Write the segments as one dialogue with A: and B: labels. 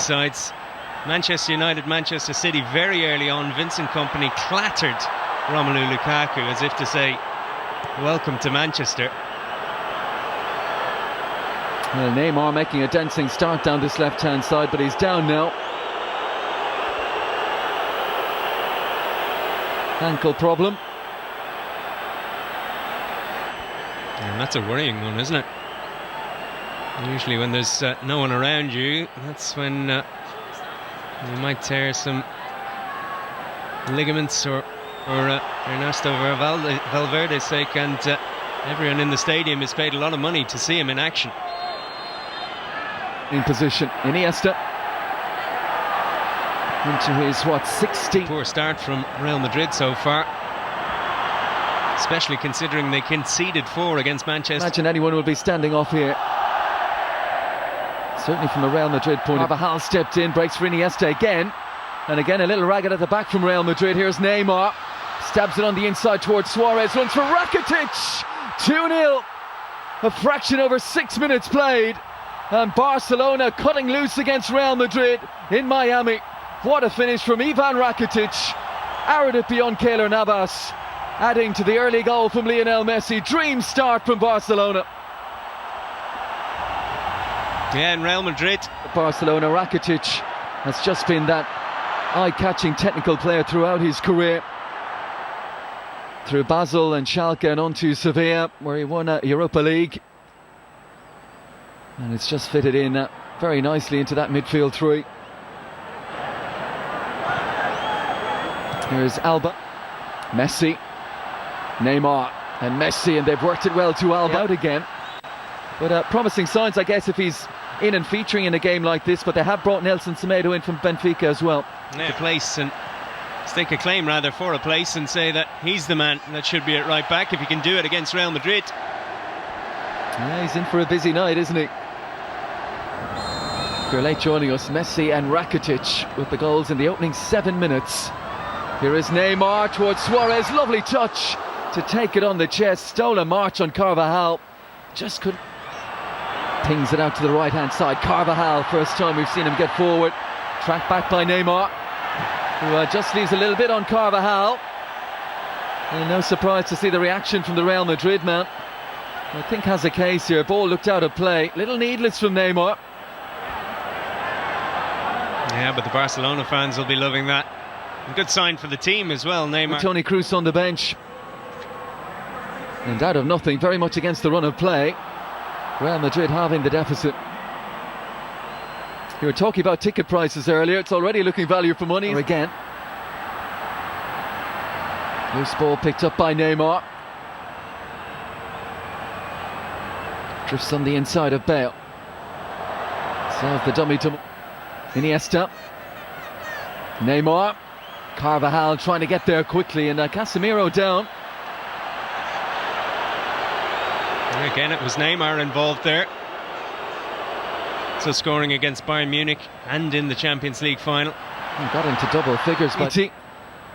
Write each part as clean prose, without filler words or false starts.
A: sides. Manchester United, Manchester City very early on. Vincent Kompany clattered Romelu Lukaku as if to say, welcome to Manchester.
B: Well, Neymar making a dancing start down this left-hand side, but he's down now. Ankle problem.
A: And that's a worrying one, isn't it? Usually when there's no one around you, that's when you might tear some ligaments or Ernesto Valverde's sake, and everyone in the stadium has paid a lot of money to see him in action.
B: In position, Iniesta into his 60.
A: Poor start from Real Madrid so far, especially considering they conceded 4 against Manchester.
B: Imagine anyone will be standing off here. Certainly from a Real Madrid point of view. Carvajal stepped in, breaks for Iniesta again. And again a little ragged at the back from Real Madrid. Here's Neymar, stabs it on the inside towards Suarez, runs for Rakitic. 2-0, a fraction over 6 minutes played. And Barcelona cutting loose against Real Madrid in Miami. What a finish from Ivan Rakitic. Arrowed it beyond Keylor Navas, adding to the early goal from Lionel Messi. Dream start from Barcelona.
A: Yeah, and Real Madrid.
B: Barcelona, Rakitic has just been that eye-catching technical player throughout his career. Through Basel and Schalke and on to Sevilla, where he won a Europa League. And it's just fitted in very nicely into that midfield three. Here's Alba, Messi, Neymar and Messi, and they've worked it well to Alba out again. But promising signs, I guess, if he's in and featuring in a game like this. But they have brought Nelson Semedo in from Benfica as well.
A: Yeah, place and stake a claim rather for a place and say that he's the man that should be at right back if he can do it against Real Madrid.
B: Yeah, he's in for a busy night, isn't he? If you're late joining us, Messi and Rakitic with the goals in the opening 7 minutes. Here is Neymar towards Suarez, lovely touch to take it on the chest. Stole a march on Carvajal, just couldn't. Pings it out to the right hand side. Carvajal, first time we've seen him get forward. Tracked back by Neymar, who just leaves a little bit on Carvajal. And no surprise to see the reaction from the Real Madrid man. I think has a case here. Ball looked out of play, little needless from Neymar.
A: Yeah, but the Barcelona fans will be loving that. A good sign for the team as well, Neymar.
B: Toni Kroos on the bench. And out of nothing, very much against the run of play. Real Madrid halving the deficit. You were talking about ticket prices earlier. It's already looking value for money again. Loose ball picked up by Neymar. Drifts on the inside of Bale. Serve the dummy to Iniesta. Neymar. Carvajal trying to get there quickly, and Casemiro down.
A: And again, it was Neymar involved there. So scoring against Bayern Munich and in the Champions League final.
B: He got into double figures, but a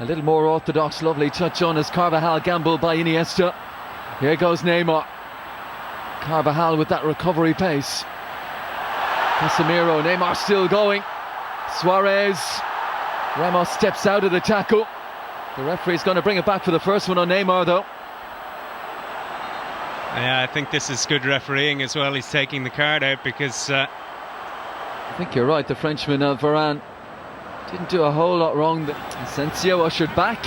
B: little more orthodox, lovely touch on as Carvajal gambled by Iniesta. Here goes Neymar. Carvajal with that recovery pace. Casemiro, Neymar still going. Suarez. Ramos steps out of the tackle. The referee's going to bring it back for the first one on Neymar though.
A: Yeah, I think this is good refereeing as well. He's taking the card out because
B: I think you're right, the Frenchman Varane didn't do a whole lot wrong. Asensio ushered back.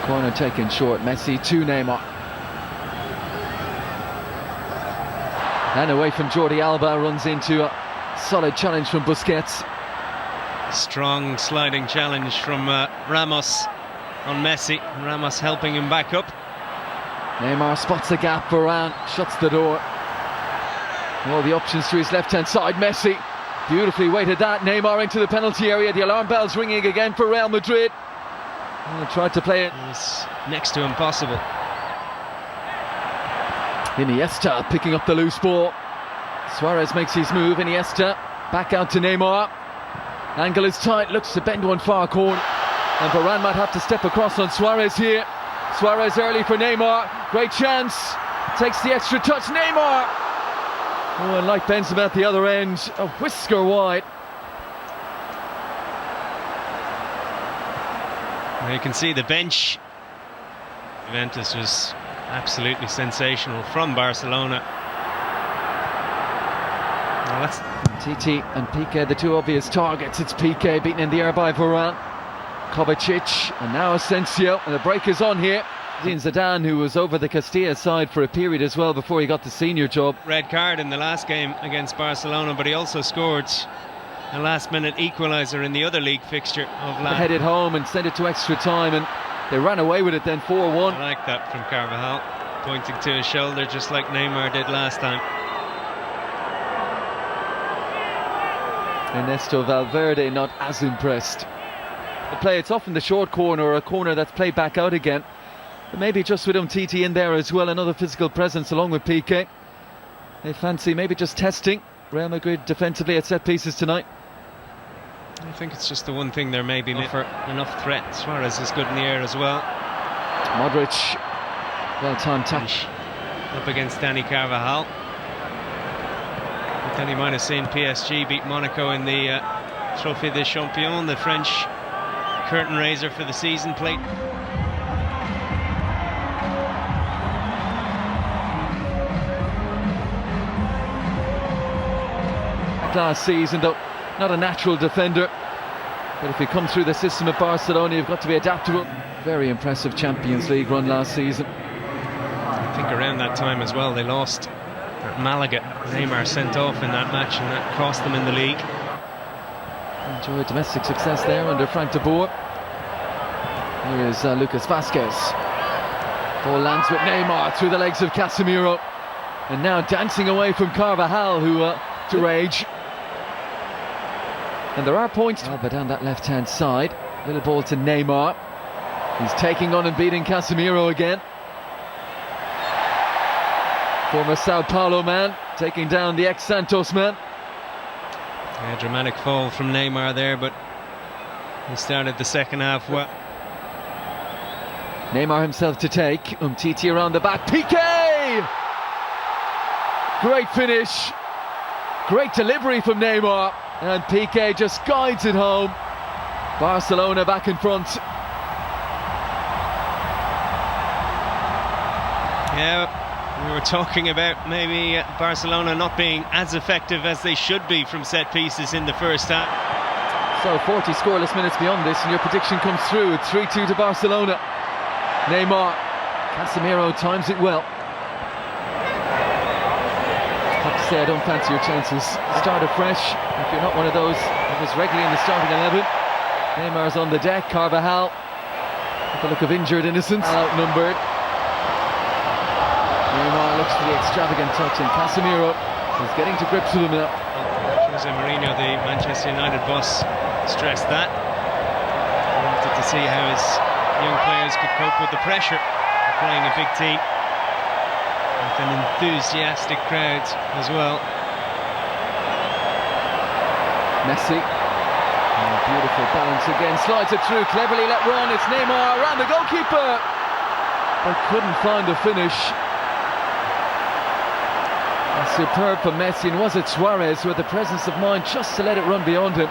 B: Corner taken short. Messi to Neymar. And away from Jordi Alba, runs into a solid challenge from Busquets.
A: Strong sliding challenge from Ramos on Messi. Ramos helping him back up.
B: Neymar spots the gap, Varane shuts the door. All the options to his left-hand side. Messi beautifully weighted that. Neymar into the penalty area. The alarm bells ringing again for Real Madrid. He tried to play it.
A: It's next to impossible.
B: Iniesta picking up the loose ball. Suarez makes his move. Iniesta back out to Neymar. Angle is tight, looks to bend one far corner. And Varane might have to step across on Suarez here. Suarez early for Neymar. Great chance. Takes the extra touch. Neymar Oh, and like Benzema at the other end, a whisker wide.
A: Now you can see the bench. Juventus was absolutely sensational from Barcelona. Well, that's
B: Titi and Piqué, the two obvious targets. It's Piqué beaten in the air by Varane, Kovacic, and now Asensio, and the break is on here. Zidane, who was over the Castilla side for a period as well before he got the senior job.
A: red card in the last game against Barcelona, but he also scored a last-minute equaliser in the other league fixture of last.
B: Headed home and sent it to extra time, and they ran away with it then 4-1.
A: I like that from Carvajal, pointing to his shoulder just like Neymar did last time.
B: Ernesto Valverde not as impressed. The play, it's often the short corner or a corner that's played back out again. But maybe just with Titi in there as well, another physical presence along with Piqué. They fancy maybe just testing Real Madrid defensively at set pieces tonight.
A: I think it's just the one thing there may be for enough threat. Suarez is good in the air as well.
B: Modric, well-timed touch.
A: Up against Dani Carvajal. But then he might have seen PSG beat Monaco in the Trophée des Champions, the French curtain raiser for the season plate.
B: Last season, though not a natural defender, but if you come through the system at Barcelona, you've got to be adaptable. Very impressive Champions League run last season.
A: I think around that time as well they lost at Malaga. Neymar sent off in that match, and that cost them in the league.
B: Enjoyed domestic success there under Frank de Boer. Here is Lucas Vazquez. Ball lands with Neymar through the legs of Casemiro, and now dancing away from Carvajal, who to rage. And there are points but down that left-hand side. Little ball to Neymar. He's taking on and beating Casemiro again. Former Sao Paulo man taking down the ex-Santos man.
A: Yeah, dramatic fall from Neymar there, but he started the second half well.
B: Neymar himself to take. Titi around the back. Piqué! Great finish. Great delivery from Neymar. And Piqué just guides it home. Barcelona back in front.
A: Yeah, we were talking about maybe Barcelona not being as effective as they should be from set pieces in the first half.
B: So 40 scoreless minutes beyond this, and your prediction comes through. It's 3-2 to Barcelona. Neymar, Casemiro times it well. I have to say I don't fancy your chances. Start afresh. If you're not one of those that was regularly in the starting 11. Neymar's on the deck. Carvajal with the look of injured innocence, outnumbered. Neymar looks for the extravagant touch, and Casemiro is getting to grips with him now.
A: Jose Mourinho, the Manchester United boss, stressed that. He wanted to see how his young players could cope with the pressure of playing a big team with an enthusiastic crowd as well.
B: Messi, beautiful balance again, slides it through, cleverly let run. It's Neymar around the goalkeeper, but couldn't find the finish. And superb for Messi, and was it Suarez with the presence of mind just to let it run beyond him.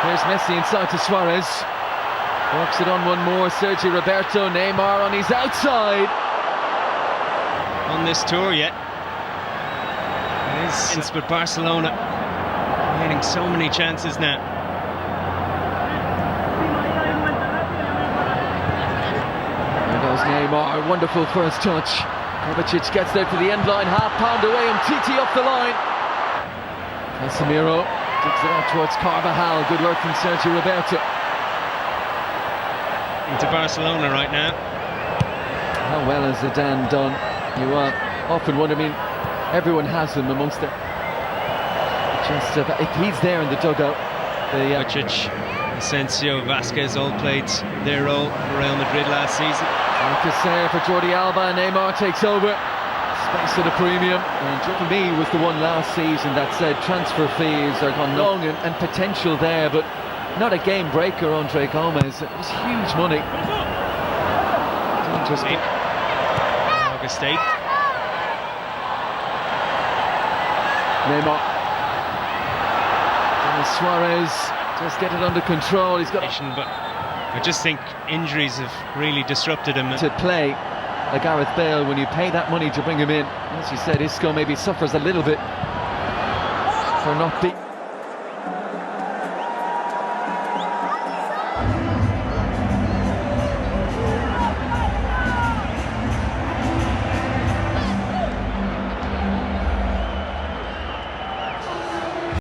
B: Here's Messi inside to Suarez. Works it on one more. Sergio Roberto. Neymar on his outside.
A: On this tour yet. It is, but Barcelona getting so many chances now.
B: There goes Neymar. Wonderful first touch. Kovacic gets there to the end line. Half pound away. Titi off the line. Casemiro digs it out towards Carvajal. Good work from Sergio Roberto.
A: Into Barcelona right now.
B: How well has Zidane done? You often wonder, I mean, everyone has him amongst them. Just if he's there in the dugout.
A: Kovacic, Asensio, Vazquez all played their role for Real Madrid last season.
B: Alcacer for Jordi Alba. Neymar takes over. Space at a premium. And for me was the one last season that said transfer fees are gone long and potential there, but not a game breaker. Andre Gomez, it was huge money.
A: August 8th.
B: Neymar. Denis Suarez just get it under control. He's got
A: But I just think injuries have really disrupted him.
B: to play like Gareth Bale when you pay that money to bring him in. As you said, Isco maybe suffers a little bit for not being